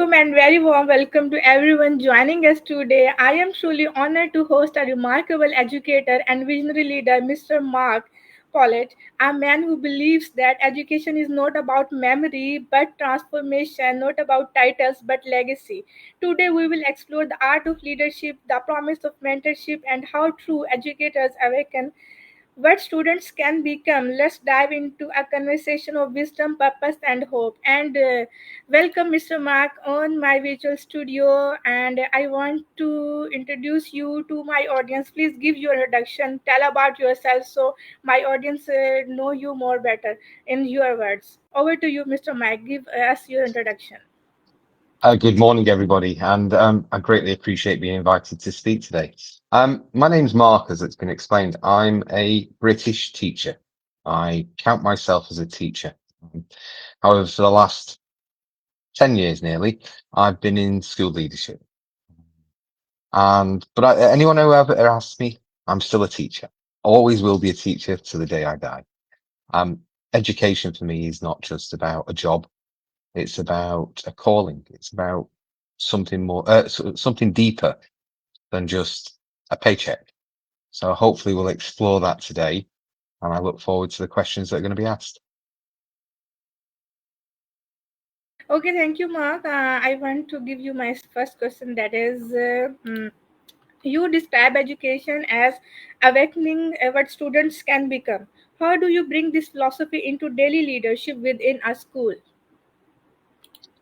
And very warm welcome to everyone joining us today. I am truly honored to host a remarkable educator and visionary leader, Mr. Mark Pollitt, a man who believes that education is not about memory but transformation, not about titles but legacy. Today, we will explore the art of leadership, the promise of mentorship, and how true educators awaken what students can become. Let's dive into a conversation of wisdom, purpose, and hope. And welcome, Mr. Mark, on my virtual studio. And I want to introduce you to my audience. Please give your introduction. Tell about yourself so my audience know you more better in your words. Over to you, Mr. Mike. Give us your introduction. Good morning, everybody, and I greatly appreciate being invited to speak today. My name's Mark, as it's been explained. I'm a British teacher. I count myself as a teacher. However, for the last 10 years nearly, I've been in school leadership. Anyone who ever asks me, I'm still a teacher. Always will be a teacher to the day I die. Um, Education for me is not just about a job. It's about a calling. It's about something more, something deeper than just a paycheck. So hopefully we'll explore that today, and I look forward to the questions that are going to be asked. Okay, thank you, Mark. I want to give you my first question. That is, you describe education as awakening what students can become. How do you bring this philosophy into daily leadership within a school?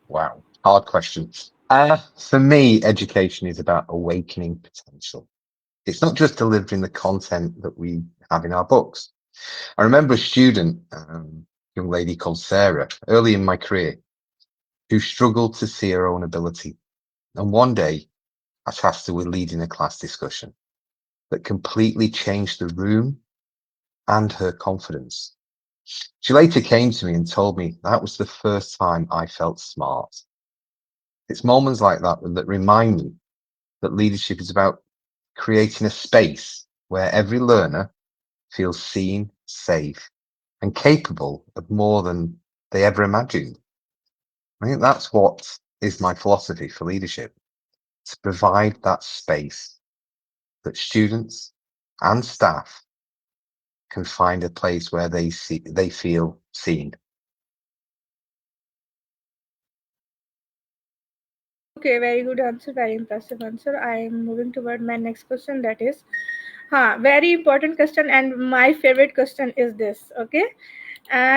Wow, hard question. For me, education is about awakening potential. It's not just delivering the content that we have in our books. I remember a student, young lady called Sarah, early in my career, who struggled to see her own ability. And one day I tasked her with leading a class discussion that completely changed the room and her confidence. She later came to me and told me that was the first time I felt smart. It's moments like that that remind me that leadership is about creating a space where every learner feels seen, safe, and capable of more than they ever imagined. I think that's what is my philosophy for leadership, to provide that space that students and staff can find a place where they feel seen. Okay, very good answer, very impressive answer. I am moving toward my next question. That is, very important question, and my favorite question is this. Okay,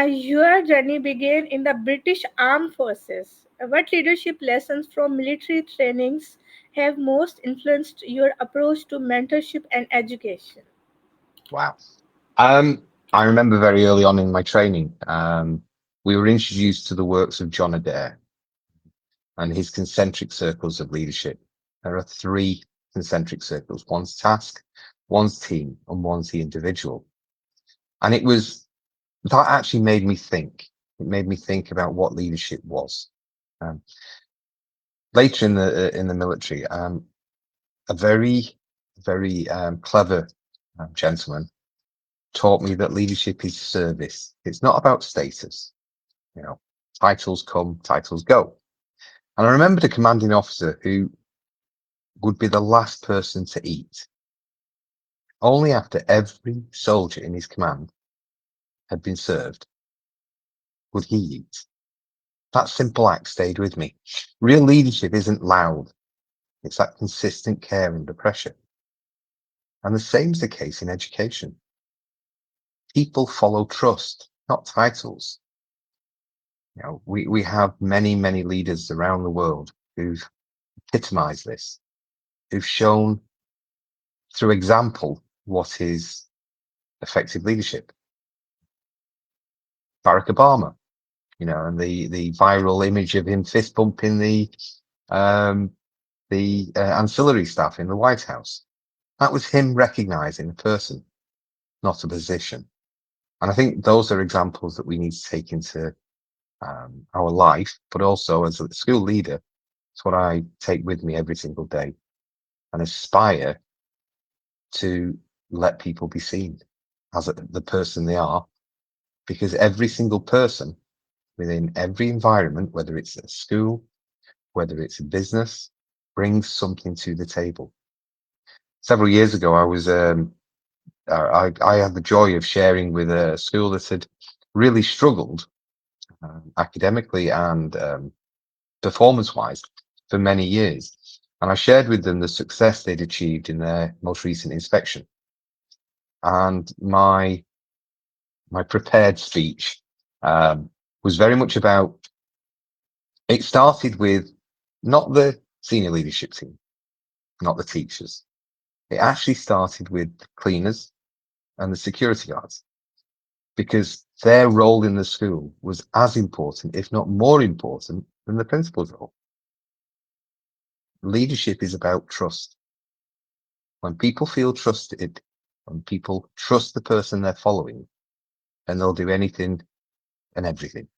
your journey began in the British Armed Forces. What leadership lessons from military trainings have most influenced your approach to mentorship and education? Wow. I remember very early on in my training, we were introduced to the works of John Adair and his concentric circles of leadership. There are three concentric circles. One's task, one's team, and one's the individual. And that actually made me think. It made me think about what leadership was. Um, Later in the military, a very clever gentleman taught me that leadership is service. It's not about status. You know, titles come, titles go. And I remembered a commanding officer who would be the last person to eat. Only after every soldier in his command had been served would he eat. That simple act stayed with me. Real leadership isn't loud. It's that consistent care under pressure. And the same is the case in education. People follow trust, not titles. You know, we have many leaders around the world who've epitomized this, who've shown through example what is effective leadership. Barack Obama, and the viral image of him fist bumping um, the ancillary staff in the White House. That was him recognizing a person, not a position. And I think those are examples that we need to take into our life, but also as a school leader, it's what I take with me every single day and aspire to let people be seen as the person they are, because every single person within every environment, whether it's a school, whether it's a business, brings something to the table. Several years ago, I had the joy of sharing with a school that had really struggled academically and performance wise for many years. And I shared with them the success they'd achieved in their most recent inspection. And my prepared speech was very much about, it started with not the senior leadership team, not the teachers. It actually started with the cleaners and the security guards, because their role in the school was as important, if not more important, than the principal's role. Leadership is about trust. When people feel trusted, when people trust the person they're following, then they'll do anything and everything.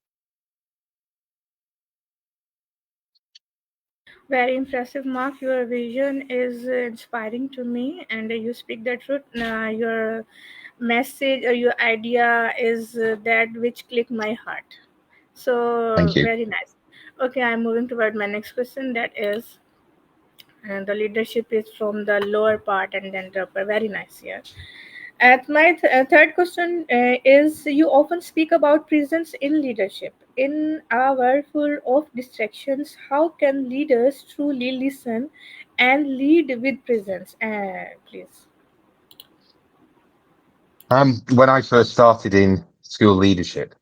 Very impressive, Mark. Your vision is inspiring to me, and you speak the truth. Your message or your idea is that which click my heart. Thank So you. very nice. Okay, I'm moving toward my next question. That is, the leadership is from the lower part and then the upper. Very nice here. At my third question is, you often speak about presence in leadership. In a world full of distractions, how can leaders truly listen and lead with presence? Please. When I first started in school leadership,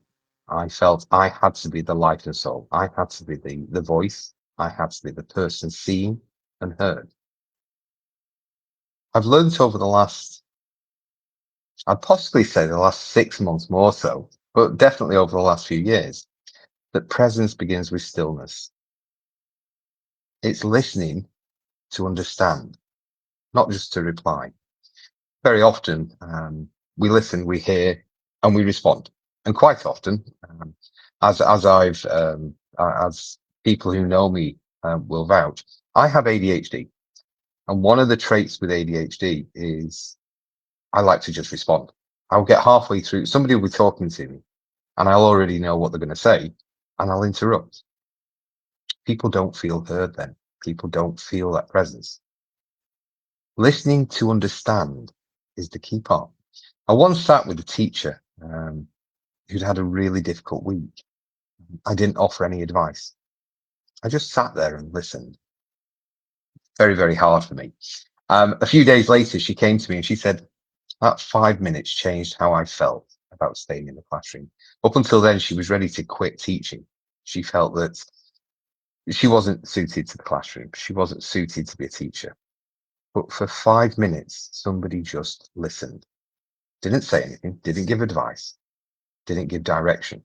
I felt I had to be the light and soul. I had to be the voice. I had to be the person seen and heard. I've learned over the last, I'd possibly say the last 6 months more so, but definitely over the last few years, that presence begins with stillness. It's listening to understand, not just to reply. Very often, we listen, we hear, and we respond. And quite often, as people who know me will vouch, I have ADHD. And one of the traits with ADHD is I like to just respond. I'll get halfway through, somebody will be talking to me and I'll already know what they're going to say and I'll interrupt. People don't feel heard then. People don't feel that presence. Listening to understand is the key part. I once sat with a teacher who'd had a really difficult week. I didn't offer any advice. I just sat there and listened. Very, very hard for me. A few days later, she came to me and she said, that 5 minutes changed how I felt about staying in the classroom. Up until then, she was ready to quit teaching. She felt that she wasn't suited to the classroom. She wasn't suited to be a teacher. But for 5 minutes, somebody just listened, didn't say anything, didn't give advice, didn't give direction.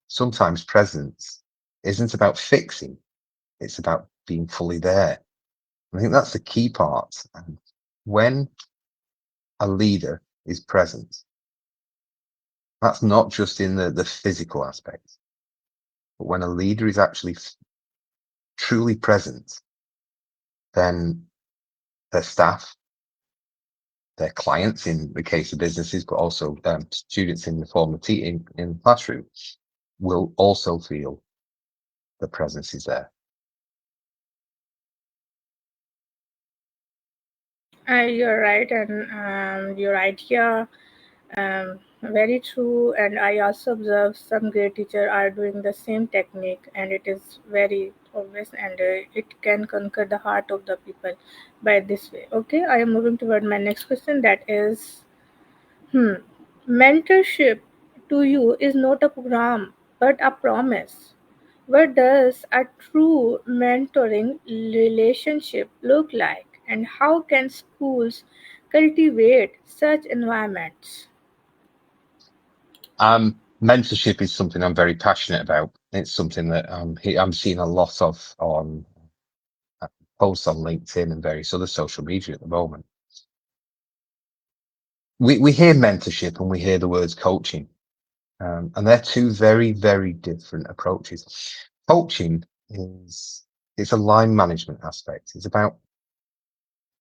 Sometimes presence isn't about fixing. It's about being fully there. I think that's the key part. And when a leader is present, that's not just in the physical aspect, but when a leader is actually truly present, then their staff, their clients in the case of businesses, but also students in the form of teaching in the classroom will also feel the presence is there. You're right, and your idea very true. And I also observe some great teachers are doing the same technique, and it is very obvious, and it can conquer the heart of the people by this way. Okay, I am moving toward my next question. That is, hmm, mentorship to you is not a program but a promise. What does a true mentoring relationship look like, and how can schools cultivate such environments? Mentorship is something I'm very passionate about. It's something that I'm seeing a lot of on posts on LinkedIn and various other social media at the moment. We hear mentorship and we hear the words coaching, and they're two very, very different approaches. Coaching it's a line management aspect. It's about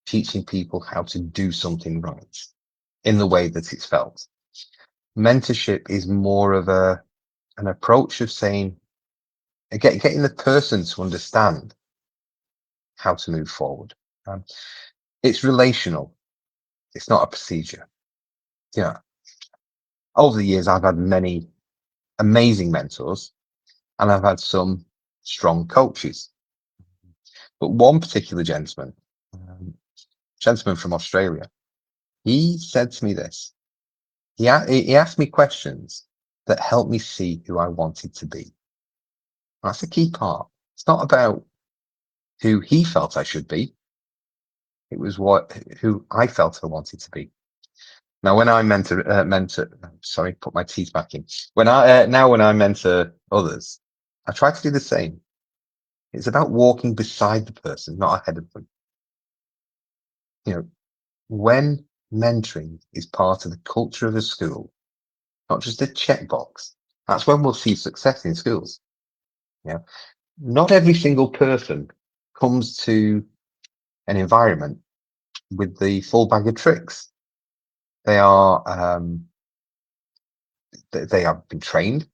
teaching people how to do something right in the way that it's felt. Mentorship is more of an approach of saying, getting the person to understand how to move forward. Um, it's relational. It's not a procedure. You know, over the years, I've had many amazing mentors and I've had some strong coaches. But one particular gentleman from Australia, he said to me this. He asked me questions that helped me see who I wanted to be. That's the key part. It's not about who he felt I should be. It was who I felt I wanted to be. Now, when I sorry, put my teeth back in. When I mentor others, I try to do the same. It's about walking beside the person, not ahead of them. You know, when mentoring is part of the culture of a school, not just a checkbox, that's when we'll see success in schools. Yeah. Not every single person comes to an environment with the full bag of tricks. They are, they have been trained.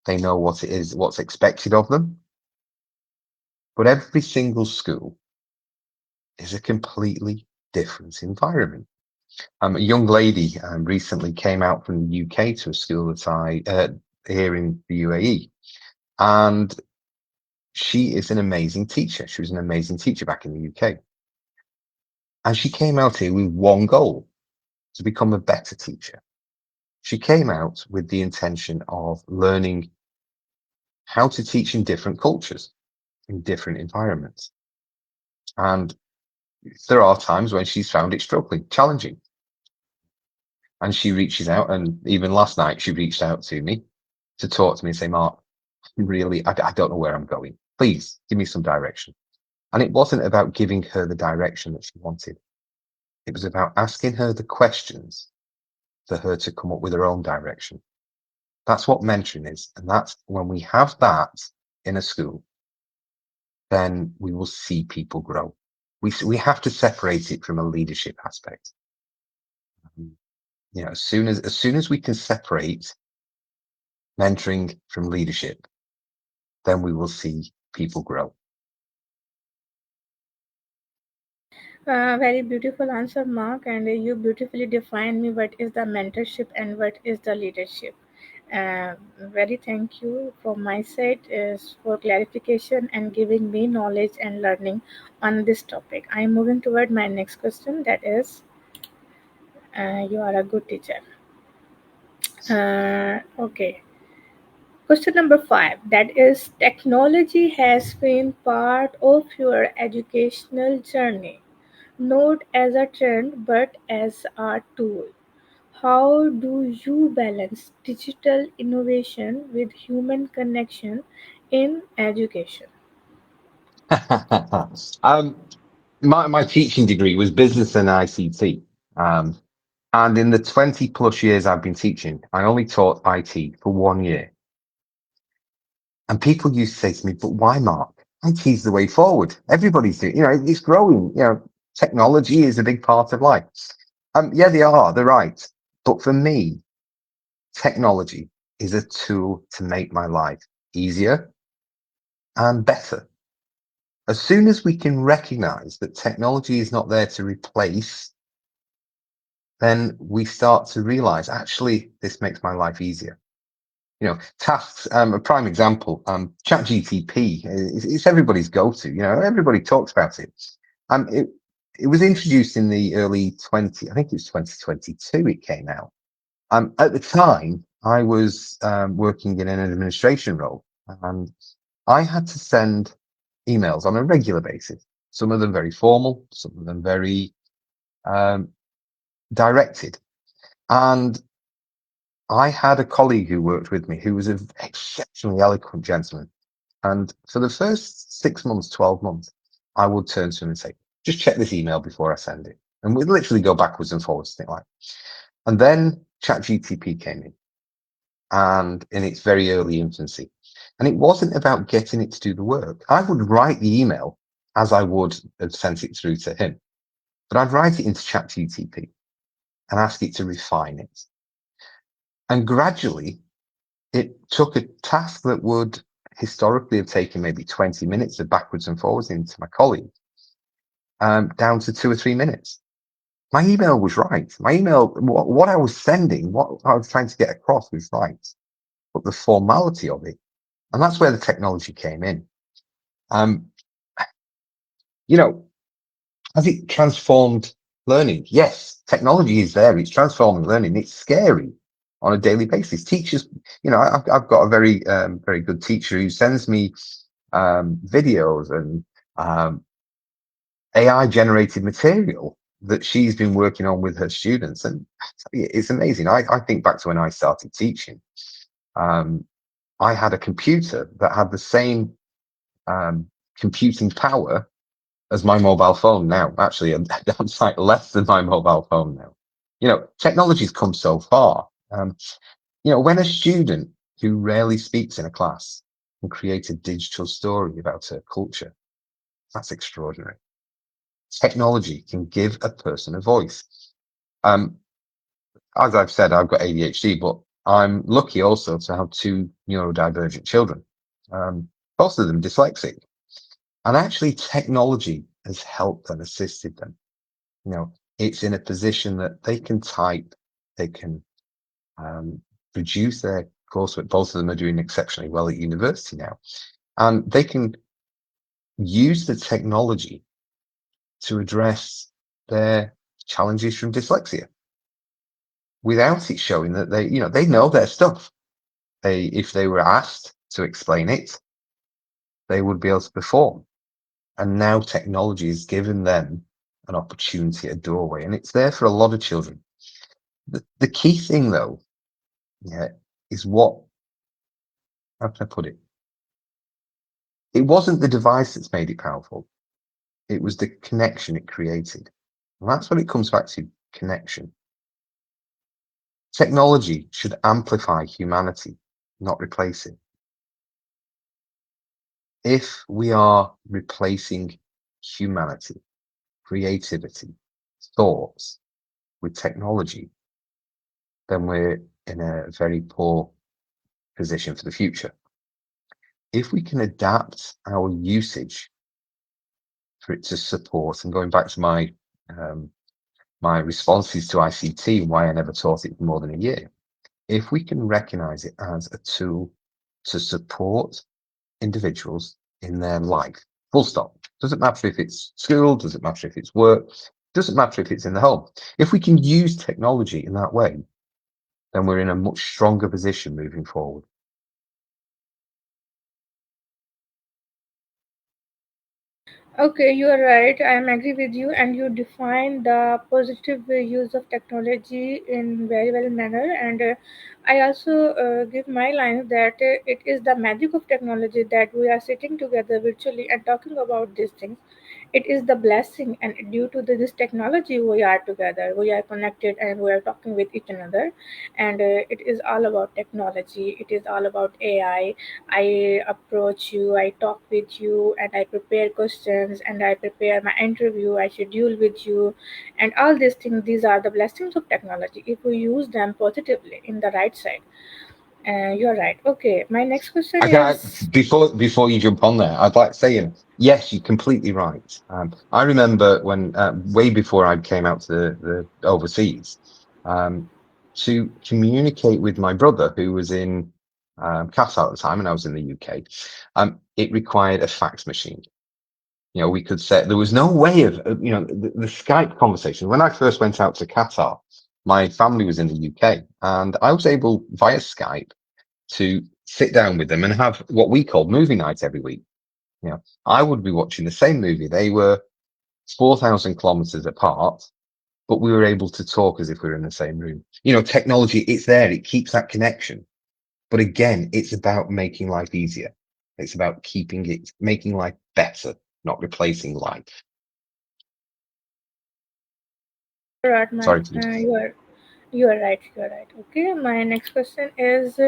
They know what it is, what's expected of them. But every single school is a completely different environment. A young lady recently came out from the UK to a school that here in the UAE, and she is an amazing teacher. She was an amazing teacher back in the UK, and she came out here with one goal: to become a better teacher. She came out with the intention of learning how to teach in different cultures, in different environments. And there are times when she's found it struggling, challenging. And she reaches out, and even last night, she reached out to me to talk to me and say, Mark, really, I don't know where I'm going. Please give me some direction. And it wasn't about giving her the direction that she wanted. It was about asking her the questions for her to come up with her own direction. That's what mentoring is. And that's when we have that in a school, then we will see people grow. We have to separate it from a leadership aspect. You know, as soon as we can separate mentoring from leadership, then we will see people grow. Very beautiful answer, Mark, and you beautifully define me what is the mentorship and what is the leadership. Very thank you from my side is for clarification and giving me knowledge and learning on this topic. I am moving toward my next question. That is, you are a good teacher. Okay. Question number 5, that is, technology has been part of your educational journey, not as a trend but as a tool. How do you balance digital innovation with human connection in education? um, my teaching degree was business and ICT. Um, and in the 20 plus years I've been teaching, I only taught IT for 1 year. And people used to say to me, but why, Mark? IT's the way forward. Everybody's doing, it's growing. Technology is a big part of life. Yeah, they're right. But for me, technology is a tool to make my life easier and better. As soon as we can recognize that technology is not there to replace, then we start to realize, actually, this makes my life easier. Tasks, a prime example, ChatGTP, it's everybody's go-to, everybody talks about it. It was introduced in the early I think it was 2022 it came out. At the time, I was working in an administration role, and I had to send emails on a regular basis. Some of them very formal, some of them very um, directed. And I had a colleague who worked with me who was an exceptionally eloquent gentleman. And for the first 6 months, 12 months, I would turn to him and say, just check this email before I send it. And we'd literally go backwards and forwards, things like. And then ChatGTP came in its very early infancy. And it wasn't about getting it to do the work. I would write the email as I would have sent it through to him. But I'd write it into ChatGTP and ask it to refine it. And gradually, it took a task that would historically have taken maybe 20 minutes of backwards and forwards into my colleague, down to 2 or 3 minutes. My email was right. My email, what I was sending, what I was trying to get across was right, but the formality of it, and that's where the technology came in. Um, you know, has it transformed learning? Yes, technology is there. It's transforming learning. It's scary on a daily basis. Teachers, I've got a very good teacher who sends me videos and AI generated material that she's been working on with her students. And it's amazing. I think back to when I started teaching. Um, I had a computer that had the same computing power as my mobile phone now. Actually, a downside less than my mobile phone now. Technology's come so far. When a student who rarely speaks in a class can create a digital story about her culture, that's extraordinary. Technology can give a person a voice. Um, as I've said, I've got ADHD, but I'm lucky also to have two neurodivergent children. Both of them dyslexic. And actually technology has helped and assisted them. It's in a position that they can type, they can produce their coursework. Both of them are doing exceptionally well at university now. And they can use the technology to address their challenges from dyslexia without it showing that they know their stuff. If they were asked to explain it, they would be able to perform. And now technology has given them an opportunity, a doorway, and it's there for a lot of children. The key thing though, yeah, is how can I put it? It wasn't the device that's made it powerful. It was the connection it created. And that's what it comes back to, connection. Technology should amplify humanity, not replace it. If we are replacing humanity, creativity, thoughts with technology, then we're in a very poor position for the future. If we can adapt our usage for it to support, and going back to um, my responses to ICT and why I never taught it for more than a year, if we can recognize it as a tool to support individuals in their life, full stop. Doesn't matter if it's school, doesn't matter if it's work, doesn't matter if it's in the home. If we can use technology in that way, then we're in a much stronger position moving forward. Okay, you are right. I am agree with you, and you define the positive use of technology in very well manner. And I also give my line that it is the magic of technology that we are sitting together virtually and talking about these things. It is the blessing, and due to this technology, we are together, we are connected, and we are talking with each another. And it is all about technology. It is all about AI. I approach you, I talk with you, and I prepare questions, and I prepare my interview, I schedule with you, and all these things. These are the blessings of technology if we use them positively in the right side. You're right. Okay, my next question is. Before you jump on there, I'd like to say, yes, you're completely right. I remember when way before I came out to the overseas, um, to communicate with my brother who was in Qatar at the time, and I was in the UK. It required a fax machine. We could say there was no way of, the Skype conversation. When I first went out to Qatar, my family was in the UK, and I was able via Skype to sit down with them and have what we called movie night every week. I would be watching the same movie. They were 4,000 kilometers apart, but we were able to talk as if we were in the same room. Technology, it's there. It keeps that connection. But again, it's about making life easier. It's about making life better, not replacing life. You're right, my Sorry to interrupt. you are right. You are right. Okay, my next question is.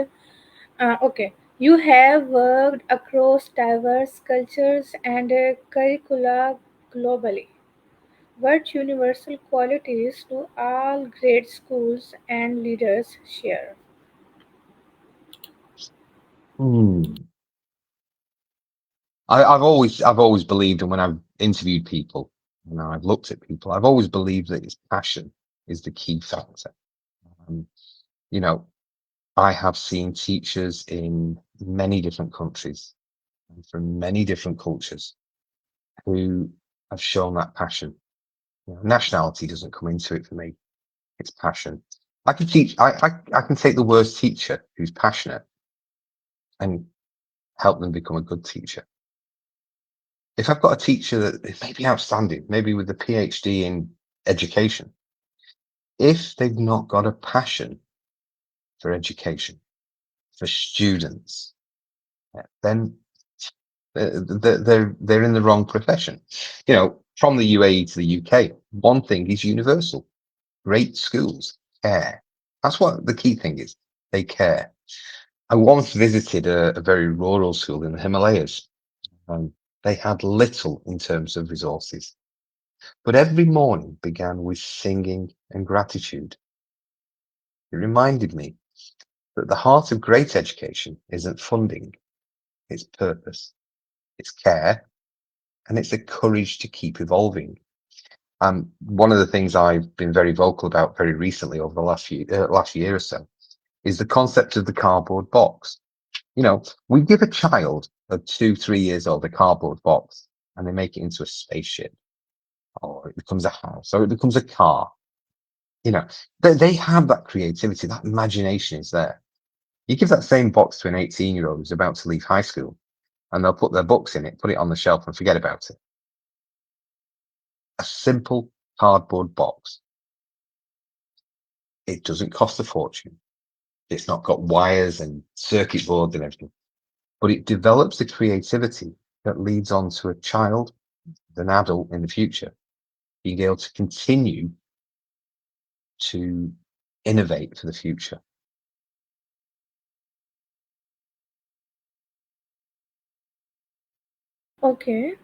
Okay, you have worked across diverse cultures and curricula globally. What universal qualities do all great schools and leaders share? Hmm. I've always believed, and when I've interviewed people, you know, I've looked at people, I've always believed that it's passion is the key factor. Um, you know, I have seen teachers in many different countries and from many different cultures who have shown that passion. You know, nationality doesn't come into it for me. It's passion. I can teach, I can take the worst teacher who's passionate and help them become a good teacher. If I've got a teacher that is maybe outstanding, maybe with a PhD in education, if they've not got a passion for education, for students, then they're in the wrong profession. You know, from the UAE to the UK, one thing is universal: great schools care. That's what the key thing is. They care. I once visited a very rural school in the Himalayas, and they had little in terms of resources, but every morning began with singing and gratitude. It reminded me that the heart of great education isn't funding, it's purpose, it's care, and it's a courage to keep evolving. One of the things I've been very vocal about very recently over the last year or so is the concept of the cardboard box. You know, we give a child of 2, 3 years old a cardboard box and they make it into a spaceship, or it becomes a house, or it becomes a car. You know, they have that creativity, that imagination is there. You give that same box to an 18-year-old who's about to leave high school and they'll put their books in it, put it on the shelf and forget about it. A simple cardboard box. It doesn't cost a fortune. It's not got wires and circuit boards and everything, but it develops the creativity that leads on to a child, an adult in the future, being able to continue to innovate for the future. Okay.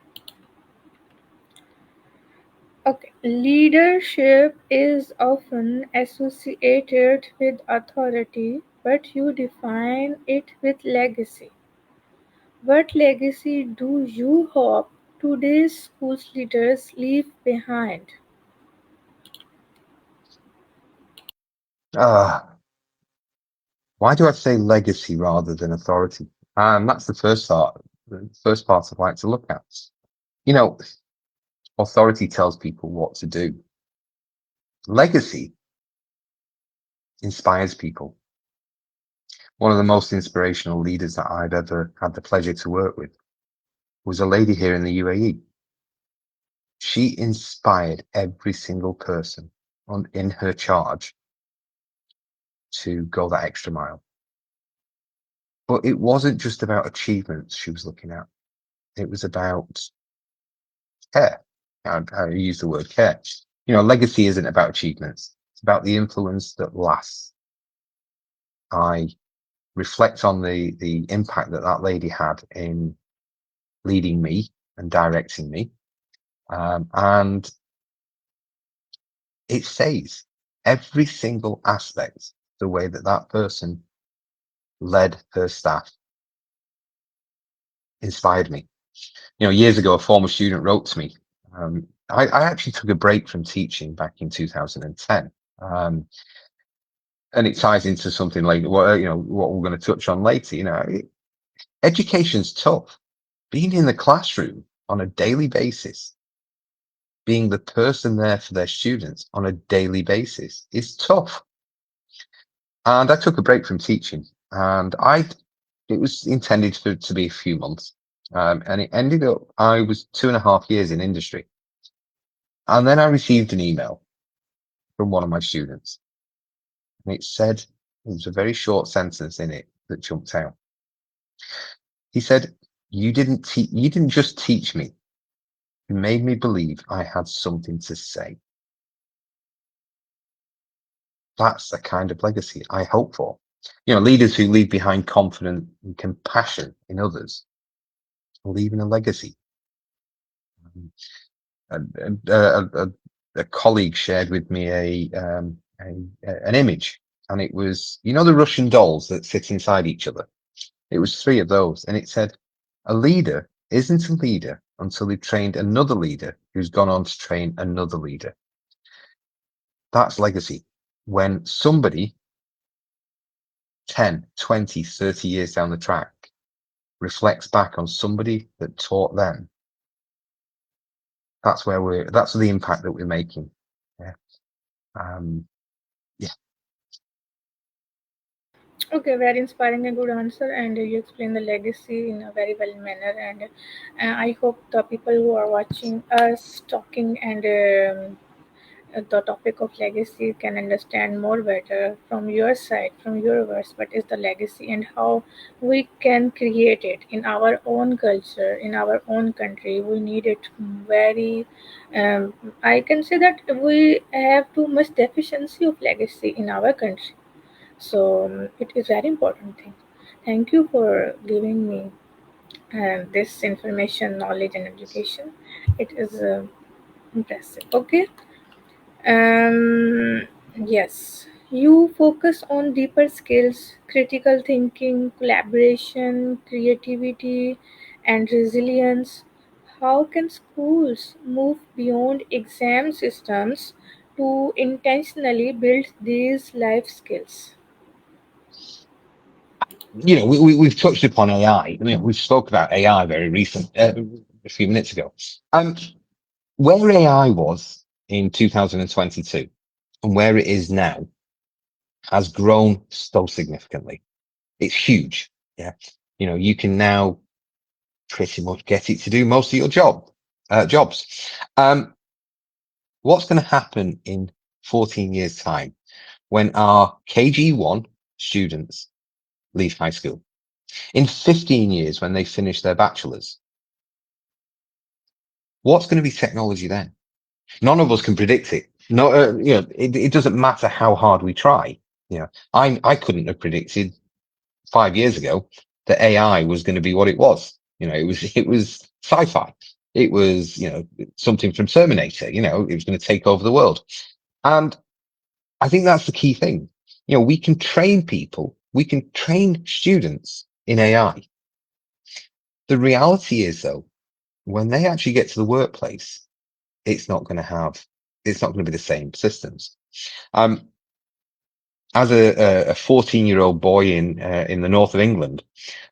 Okay. Leadership is often associated with authority, but you define it with legacy. What legacy do you hope today's schools leaders leave behind? Ah, why do I say legacy rather than authority? That's the first part I'd like to look at. You know, authority tells people what to do. Legacy inspires people. One of the most inspirational leaders that I've ever had the pleasure to work with was a lady here in the UAE. She inspired every single person in her charge to go that extra mile. But it wasn't just about achievements she was looking at. It was about care. I use the word care. You know, legacy isn't about achievements. It's about the influence that lasts. I reflect on the impact that that lady had in leading me and directing me. And it says every single aspect, the way that that person led her staff inspired me. You know, years ago, a former student wrote to me. I actually took a break from teaching back in 2010. Um, and it ties into something like what we're going to touch on later. You know, education's tough. Being in the classroom on a daily basis, being the person there for their students on a daily basis is tough. And I took a break from teaching, and it was intended to be a few months. And it ended up, I was 2.5 years in industry. And then I received an email from one of my students, and it said, there was a very short sentence in it that jumped out. He said, you didn't just teach me, you made me believe I had something to say. That's the kind of legacy I hope for. You know, leaders who leave behind confidence and compassion in others are leaving a legacy. A colleague shared with me an image, and it was, you know, the Russian dolls that sit inside each other. It was three of those, and it said, a leader isn't a leader until they've trained another leader who's gone on to train another leader. That's legacy. When somebody 10, 20, 30 years down the track reflects back on somebody that taught them, that's the impact that we're making. Yeah. Yeah. Okay, very inspiring and good answer, and you explain the legacy in a very well manner. And I hope the people who are watching us talking and the topic of legacy can understand more better from your side, from your words, what is the legacy and how we can create it in our own culture, in our own country. We need it very. I can say that we have too much deficiency of legacy in our country, so it is very important thing. Thank you for giving me this information, knowledge, and education. It is impressive. Okay. Yes, you focus on deeper skills, critical thinking, collaboration, creativity, and resilience. How can schools move beyond exam systems to intentionally build these life skills? We've touched upon AI. We've spoke about AI a few minutes ago. Um, where AI was in 2022 and where it is now has grown so significantly. It's huge. Yeah. You can now pretty much get it to do most of your jobs. What's going to happen in 14 years time when our KG1 students leave high school? In 15 years, when they finish their bachelor's, what's going to be technology then? None of us can predict it. No, it doesn't matter how hard we try. I couldn't have predicted 5 years ago that AI was going to be what it was. It was sci-fi. It was, something from Terminator. It was going to take over the world. And I think that's the key thing. We can train people, we can train students in AI. The reality is, though, when they actually get to the workplace, it's not going to be the same systems. Um, as a 14-year-old boy in the north of England,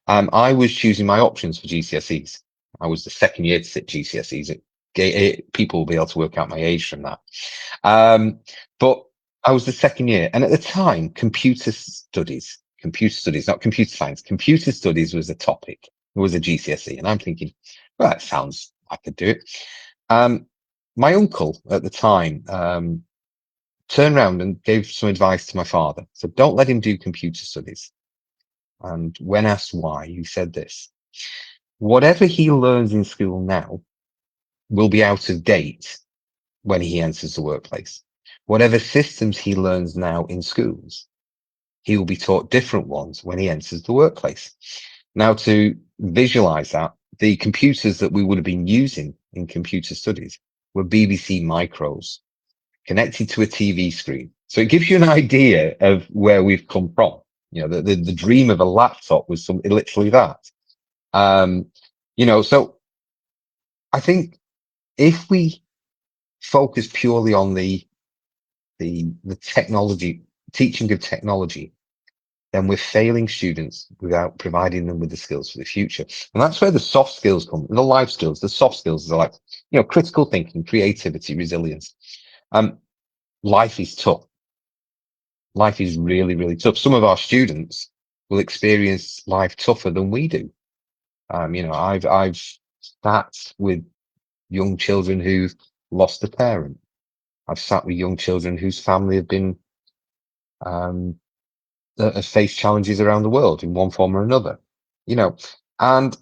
I was choosing my options for GCSEs. I was the second year to sit GCSEs. People will be able to work out my age from that. But I was the second year, and at the time, computer studies, not computer science, computer studies was a topic. It was a GCSE, and I'm thinking, well, that sounds I could do it. My uncle at the time turned around and gave some advice to my father. So don't let him do computer studies. And when asked why, he said this: whatever he learns in school now will be out of date when he enters the workplace. Whatever systems he learns now in schools, he will be taught different ones when he enters the workplace. Now, to visualize that, the computers that we would have been using in computer studies were BBC micros connected to a TV screen. So it gives you an idea of where we've come from. The dream of a laptop was literally that. So I think if we focus purely on the technology, teaching of technology, then we're failing students without providing them with the skills for the future. And that's where the soft skills come, the life skills, the soft skills are like, critical thinking, creativity, resilience. Life is tough. Life is really, really tough. Some of our students will experience life tougher than we do. I've sat with young children who've lost a parent. I've sat with young children whose family have been, have faced challenges around the world in one form or another, and,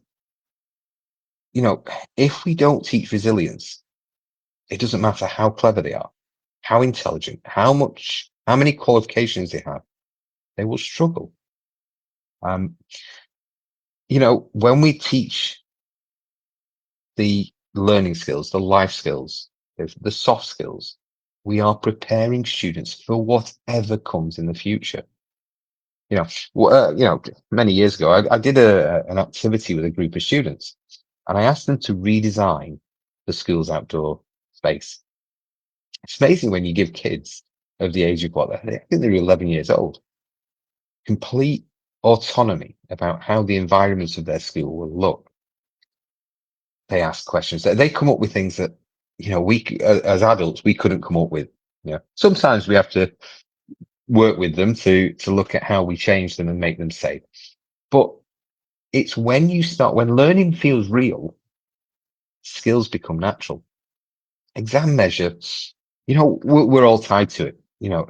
if we don't teach resilience, it doesn't matter how clever they are, how intelligent, how many qualifications they have, they will struggle. Um, when we teach the learning skills, the life skills, the soft skills, we are preparing students for whatever comes in the future. Many years ago, I did an activity with a group of students, and I asked them to redesign the school's outdoor space. It's amazing when you give kids of the age of what, I think they're 11 years old, complete autonomy about how the environment of their school will look. They ask questions. They come up with things that, we, as adults, we couldn't come up with. Sometimes we have to work with them to look at how we change them and make them safe. But it's when learning feels real, skills become natural. Exam measure, we're all tied to it.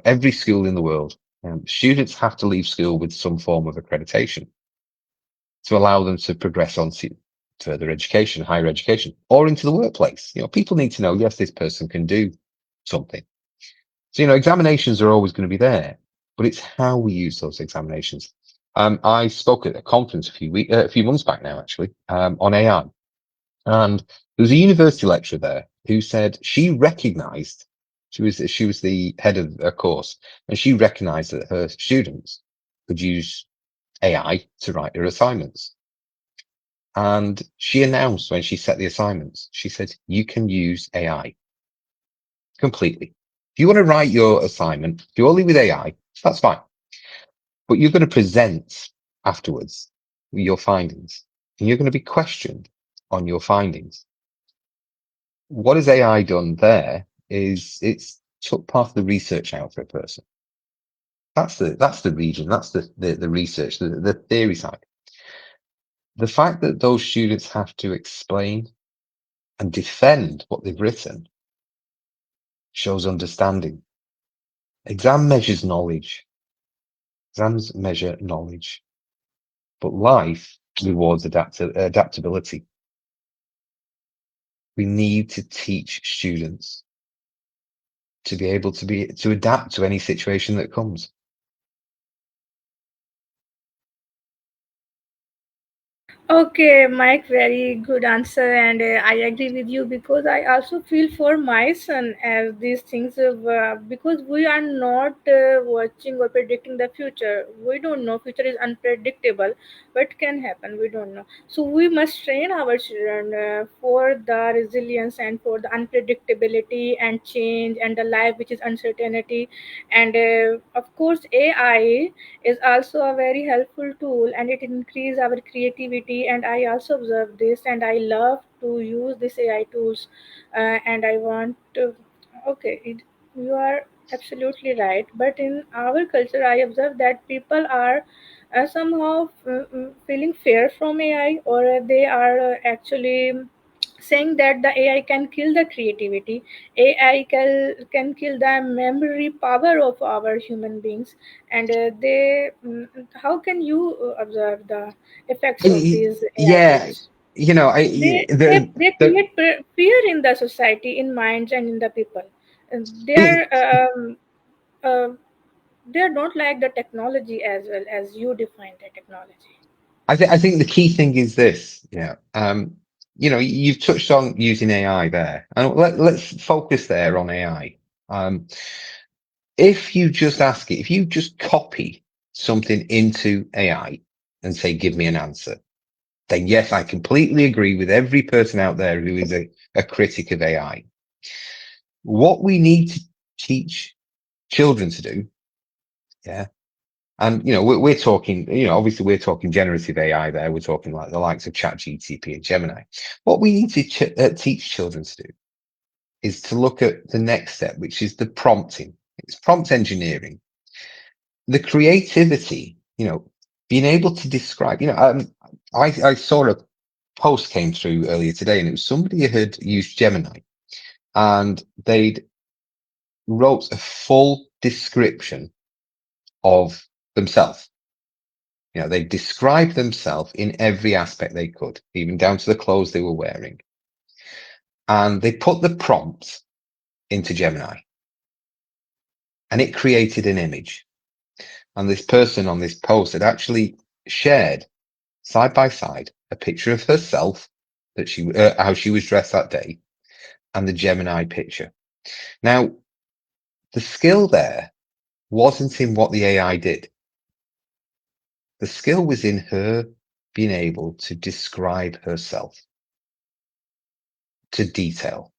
Every school in the world, students have to leave school with some form of accreditation to allow them to progress on to further education, higher education, or into the workplace. People need to know, yes, this person can do something. So, examinations are always going to be there, but it's how we use those examinations. I spoke at a conference a few months back now, actually, on AI. And there was a university lecturer there who said she recognized, she was the head of a course, and she recognized that her students could use AI to write their assignments. And she announced when she set the assignments, she said, you can use AI completely. If you want to write your assignment purely with AI, that's fine. But you're going to present afterwards your findings, and you're going to be questioned on your findings. What has AI done there is it's took part of the research out for a person. That's the region, that's the research, the theory side. The fact that those students have to explain and defend what they've written shows understanding. Exams measure knowledge, but life rewards adaptability. We need to teach students to be able to adapt to any situation that comes. Okay, Mike, very good answer, and I agree with you because I also feel for my son as these things because we are not watching or predicting the future. We don't know. Future is unpredictable. What can happen? We don't know. So we must train our children for the resilience and for the unpredictability and change and the life which is uncertainty, and of course AI is also a very helpful tool and it increases our creativity, and I also observe this and I love to use this AI tools, and I want to, okay, you are absolutely right, but in our culture I observe that people are somehow feeling fear from AI, or they are actually saying that the AI can kill the creativity, AI can kill the memory power of our human beings, and how can you observe the effects of these AI Yeah, tools? I They create fear in the society, in minds and in the people. And uh, they don't like the technology as well as you define the technology. I think the key thing is this. You've touched on using AI there, and let's focus there on AI. Um, if you just copy something into AI and say, give me an answer, then yes, I completely agree with every person out there who is a critic of AI. What we need to teach children to do, yeah. And, we're talking, obviously we're talking generative AI there. We're talking like the likes of ChatGPT and Gemini. What we need to teach children to do is to look at the next step, which is the prompting. It's prompt engineering, the creativity, being able to describe, I saw a post came through earlier today and it was somebody who had used Gemini and they'd wrote a full description of themselves. They described themselves in every aspect they could, even down to the clothes they were wearing. And they put the prompt into Gemini and it created an image. And this person on this post had actually shared side by side a picture of herself that how she was dressed that day and the Gemini picture. Now, the skill there wasn't in what the AI did. The skill was in her being able to describe herself. to detail.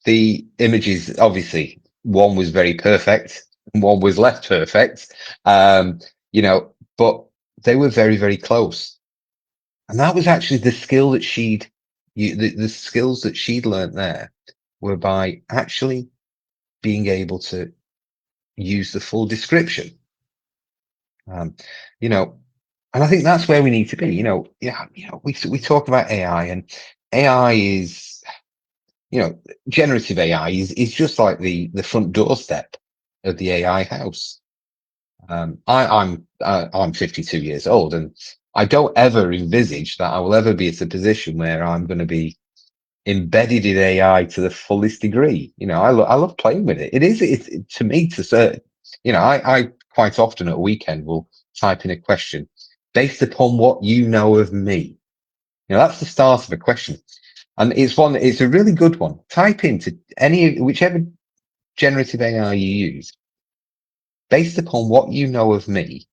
The images, obviously, one was very perfect and one was less perfect, um, but they were very, very close. And that was actually the skill that the skills that she'd learnt there were by actually being able to use the full description. Um, you know, and I think that's where we need to be. We talk about AI, and AI is, generative AI is just like the front doorstep of the AI house. I'm 52 years old, and I don't ever envisage that I will ever be at a position where I'm going to be embedded in AI to the fullest degree. I love playing with it. It's to me to certain. I quite often at a weekend will type in a question based upon what you know of me. That's the start of a question. And it's a really good one. Type into whichever generative AI you use, based upon what you know of me,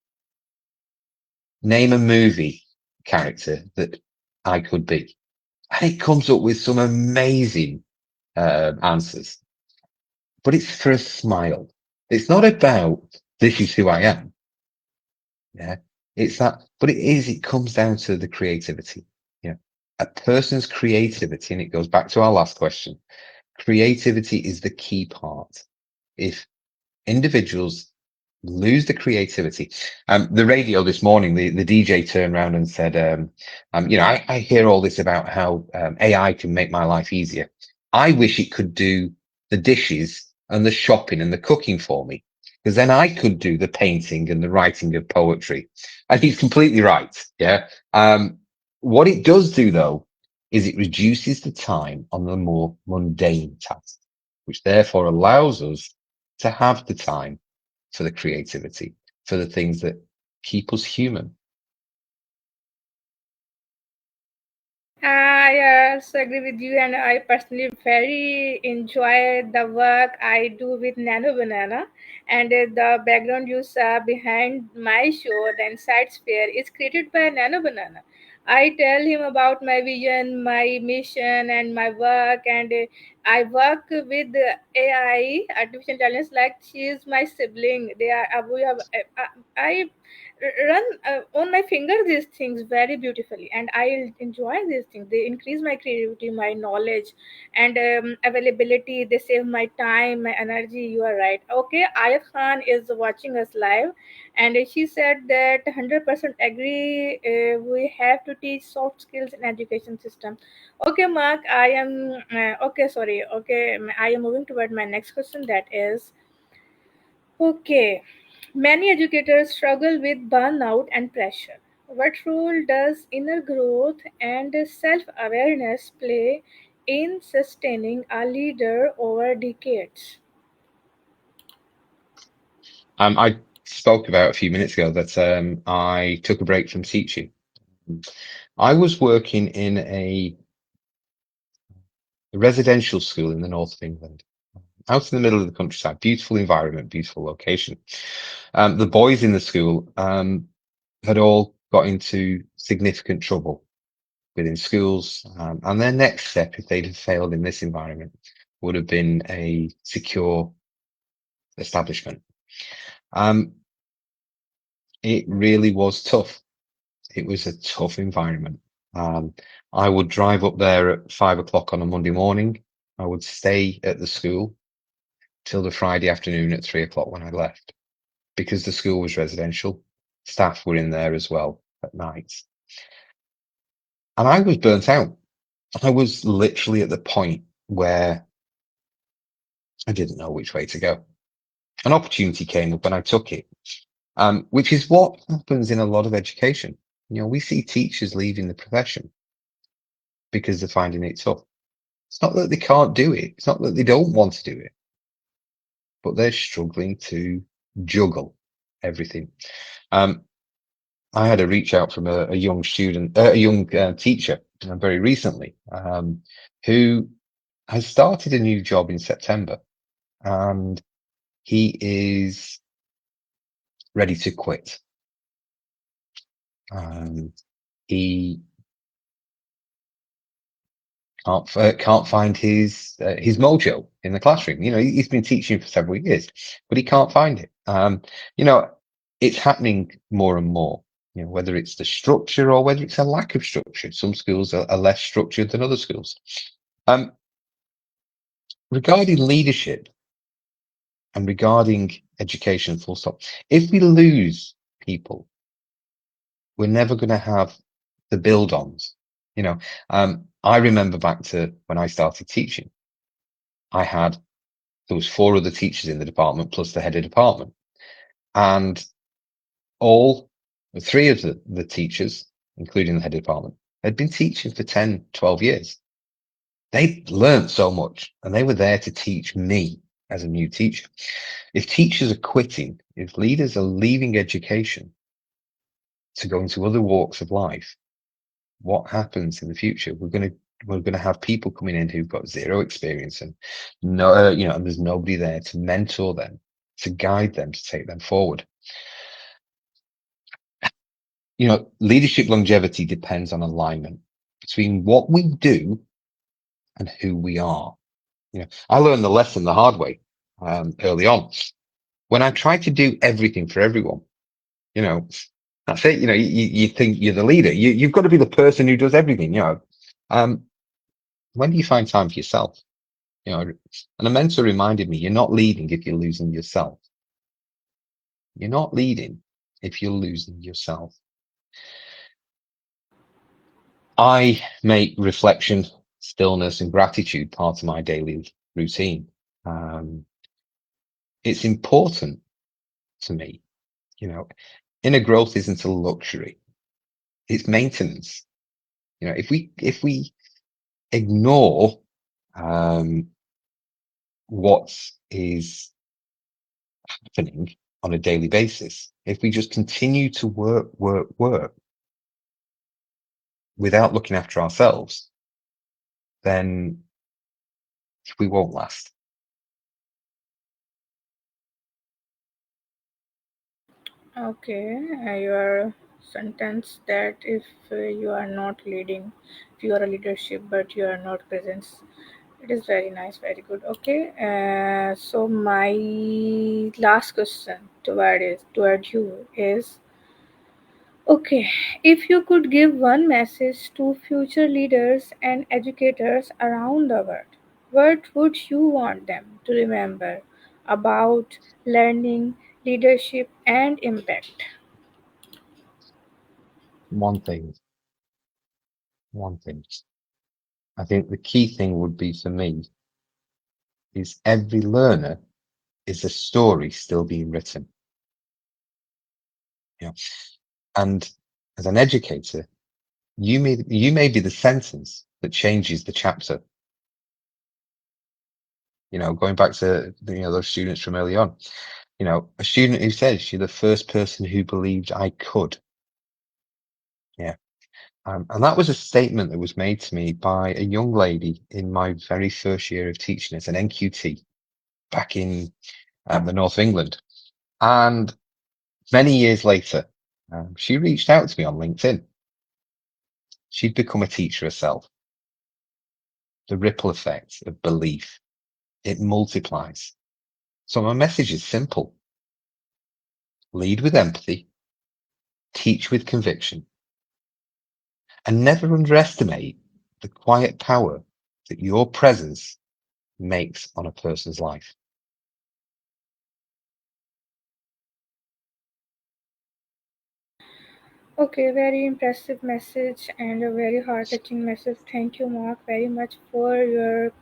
name a movie character that I could be. And it comes up with some amazing answers, but it's for a smile. It's not about this is who I am. Yeah. It's that, but it comes down to the creativity. Yeah. A person's creativity, and it goes back to our last question. Creativity is the key part. If individuals lose the creativity, the radio this morning, the DJ turned around and said, I hear all this about how AI can make my life easier. I wish it could do the dishes and the shopping and the cooking for me, because then I could do the painting and the writing of poetry. And he's completely right. Yeah. What it does do though, is it reduces the time on the more mundane tasks, which therefore allows us to have the time for the creativity, for the things that keep us human. I also agree with you, and I personally very enjoy the work I do with Nano Banana. And the background you saw behind my show, the Inside Sphere, is created by Nano Banana. I tell him about my vision, my mission, and my work, and I work with AI, artificial intelligence, like she is my sibling. They are. We have. I run on my finger these things very beautifully, and I enjoy these things. They increase my creativity, my knowledge, and availability. They save my time, my energy. You are right. Okay, Ayat Khan is watching us live, and she said that 100% agree. We have to teach soft skills in education system. Okay, Mark, I am okay, sorry, okay, I am moving toward my next question, that is, okay, many educators struggle with burnout and pressure. What role does inner growth and self awareness play in sustaining a leader over decades? I spoke about a few minutes ago that I took a break from teaching. I was working in a residential school in the north of England, out in the middle of the countryside. Beautiful environment, beautiful location. The boys in the school had all got into significant trouble within schools, and their next step, if they'd have failed in this environment, would have been a secure establishment. Um, it really was tough. It was a tough environment. Um, I would drive up there at 5 o'clock on a Monday morning. I would stay at the school till the Friday afternoon at 3 o'clock when I left, because the school was residential. Staff were in there as well at night. And I was burnt out. I was literally at the point where I didn't know which way to go. An opportunity came up and I took it, which is what happens in a lot of education. We see teachers leaving the profession because they're finding it tough. It's not that they can't do it. It's not that they don't want to do it, but they're struggling to juggle everything. Um, I had a reach out from a young student, a young teacher very recently, who has started a new job in September, and he is ready to quit. Um, he can't find his mojo in the classroom. He's been teaching for several years, but he can't find it. You know, it's happening more and more. Whether it's the structure or whether it's a lack of structure. Some schools are less structured than other schools. Um, Regarding leadership and regarding education, full stop. If we lose people, we're never going to have the build-ons. I remember back to when I started teaching. There was 4 other teachers in the department plus the head of department, and all 3 of the teachers, including the head of department, had been teaching for 10, 12 years. They learned so much, and they were there to teach me as a new teacher. If teachers are quitting, if leaders are leaving education to go into other walks of life, what happens in the future? We're going to have people coming in who've got zero experience, and and there's nobody there to mentor them, to guide them, to take them forward. Leadership longevity depends on alignment between what we do and who we are. I learned the lesson the hard way early on. When I tried to do everything for everyone, that's it. You think you're the leader. You've got to be the person who does everything. When do you find time for yourself? And a mentor reminded me, you're not leading if you're losing yourself. You're not leading if you're losing yourself. I make reflection, stillness, and gratitude part of my daily routine. It's important to me. Inner growth isn't a luxury. It's maintenance. If we ignore what is happening on a daily basis, if we just continue to work without looking after ourselves, then we won't last. Okay, your sentence that if you are not leading, if you are a leadership but you are not presence, it is very nice, very good. Okay, so my last question toward you is, okay, if you could give one message to future leaders and educators around the world, what would you want them to remember about learning, leadership, and impact? One thing, one thing. I think the key thing would be for me is every learner is a story still being written. You know, and as an educator, you may be the sentence that changes the chapter. Going back to those students from early on. A student who says, "You're the first person who believed I could." Yeah. And that was a statement that was made to me by a young lady in my very first year of teaching as an NQT back in the north of England. And many years later, she reached out to me on LinkedIn. She'd become a teacher herself. The ripple effect of belief, it multiplies. So my message is simple. Lead with empathy, teach with conviction, and never underestimate the quiet power that your presence makes on a person's life. Okay, very impressive message and a very heart touching message. Thank you, Mark, very much for your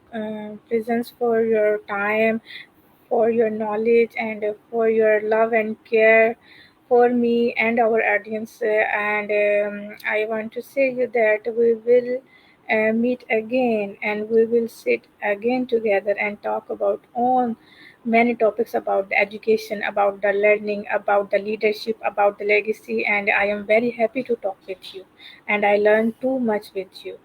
presence, for your time, for your knowledge, and for your love and care for me and our audience. And I want to say you that we will meet again and we will sit again together and talk about on many topics about the education, about the learning, about the leadership, about the legacy, and I am very happy to talk with you. And I learned too much with you.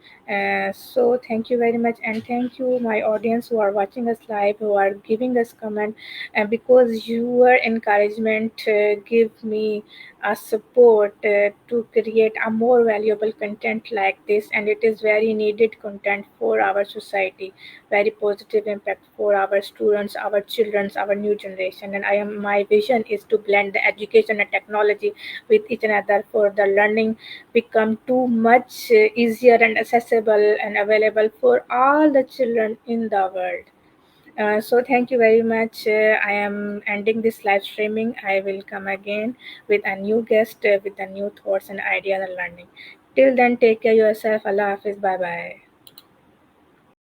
So thank you very much, and thank you, my audience who are watching us live, who are giving us comment, and because your encouragement give me a support to create a more valuable content like this, and it is very needed content for our society, very positive impact for our students, our children, our new generation. And my vision is to blend the education and technology with each another for the learning become too much easier and accessible and available for all the children in the world. So thank you very much. I am ending this live streaming. I will come again with a new guest with the new thoughts and ideas and learning. Till then, take care yourself. Allah Hafiz. Bye bye.